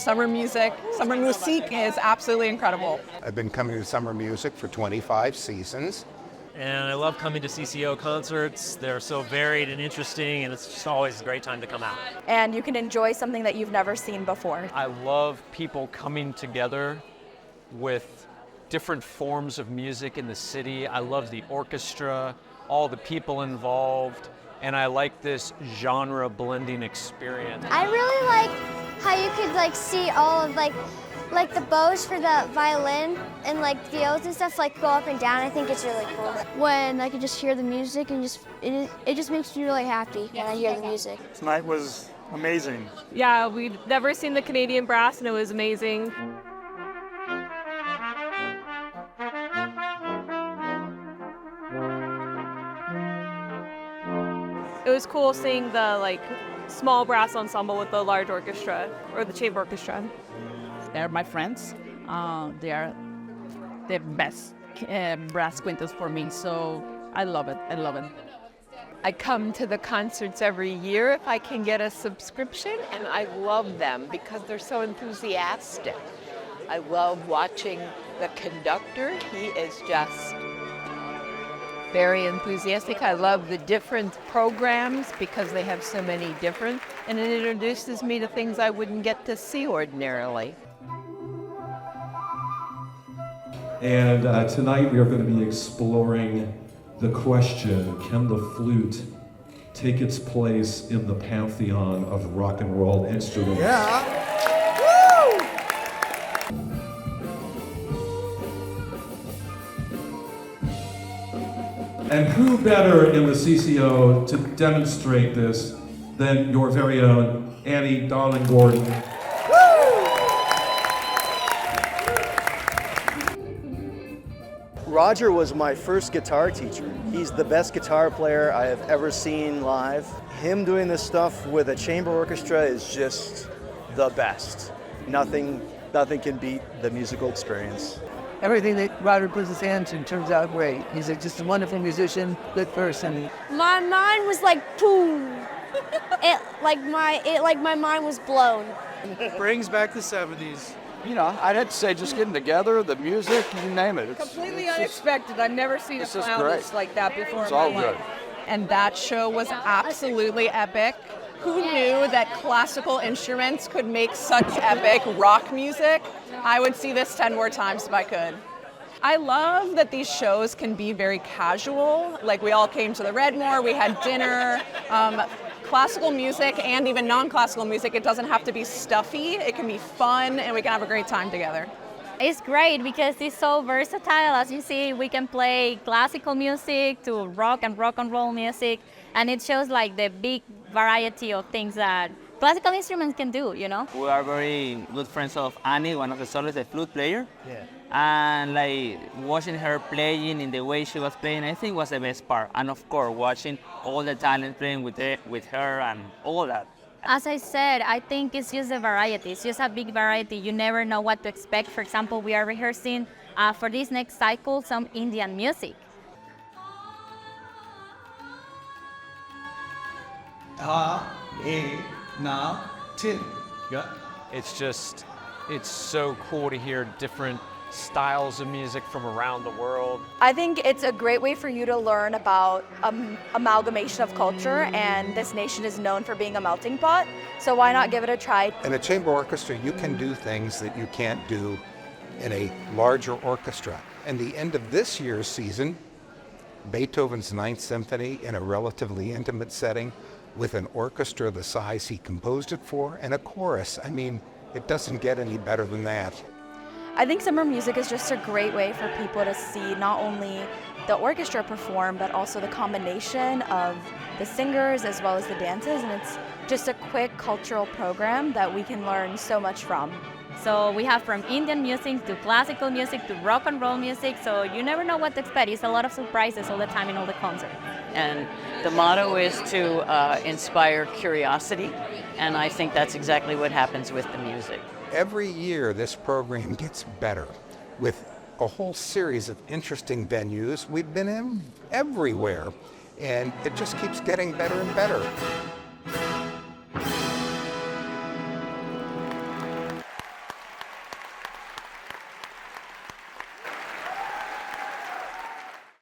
Summermusik. Summermusik is absolutely incredible. I've been coming to Summermusik for 25 seasons. And I love coming to CCO concerts. They're so varied and interesting, and it's just always a great time to come out. And you can enjoy something that you've never seen before. I love people coming together with different forms of music in the city. I love the orchestra, all the people involved, and I like this genre blending experience. I really like how you could see all of like the bows for the violin and the O's and stuff go up and down. I think it's really cool. When I can just hear the music and it just makes me really happy when I hear the music. Tonight was amazing. Yeah, we'd never seen the Canadian brass and it was amazing. It was cool seeing the small brass ensemble with the large orchestra or the chamber orchestra. They're my friends. They are the best brass quintet for me, so I love it. I love it. I come to the concerts every year if I can get a subscription, and I love them because they're so enthusiastic. I love watching the conductor. He is just very enthusiastic. I love the different programs because they have so many different, and it introduces me to things I wouldn't get to see ordinarily. And tonight we are going to be exploring the question, can the flute take its place in the pantheon of rock and roll instruments? Yeah. Woo! And who better in the CCO to demonstrate this than your very own Annie Darling Gordon? Roger was my first guitar teacher. He's the best guitar player I have ever seen live. Him doing this stuff with a chamber orchestra is just the best. Nothing can beat the musical experience. Everything that Roger puts his hands to turns out great. He's just a wonderful musician, good person. My mind was boom. My mind was blown. Brings back the 70s. You know, I'd have to say just getting together, the music, you name it. Completely unexpected. I've never seen a clown like that before. It's all good. And that show was absolutely epic. Who knew that classical instruments could make such epic rock music? I would see this 10 more times if I could. I love that these shows can be very casual. We all came to the Redmore, we had dinner. Classical music and even non-classical music, it doesn't have to be stuffy. It can be fun and we can have a great time together. It's great because it's so versatile. As you see, we can play classical music to rock and roll music, and it shows the big variety of things that classical instruments can do, you know? We are very good friends of Annie, one of the soloists, the flute player. Yeah. And watching her playing in the way she was playing, I think was the best part. And of course, watching all the talent playing with her and all that. As I said, I think it's just a variety. It's just a big variety. You never know what to expect. For example, we are rehearsing for this next cycle some Indian music. It's so cool to hear different styles of music from around the world. I think it's a great way for you to learn about amalgamation of culture, and this nation is known for being a melting pot, so why not give it a try? In a chamber orchestra, you can do things that you can't do in a larger orchestra. And the end of this year's season, Beethoven's Ninth Symphony in a relatively intimate setting with an orchestra the size he composed it for and a chorus. I mean, it doesn't get any better than that. I think Summermusik is just a great way for people to see not only the orchestra perform, but also the combination of the singers as well as the dances, and it's just a quick cultural program that we can learn so much from. So we have from Indian music to classical music to rock and roll music, so you never know what to expect. It's a lot of surprises all the time in all the concerts. And the motto is to inspire curiosity, and I think that's exactly what happens with the music. Every year this program gets better with a whole series of interesting venues. We've been in everywhere, and it just keeps getting better and better.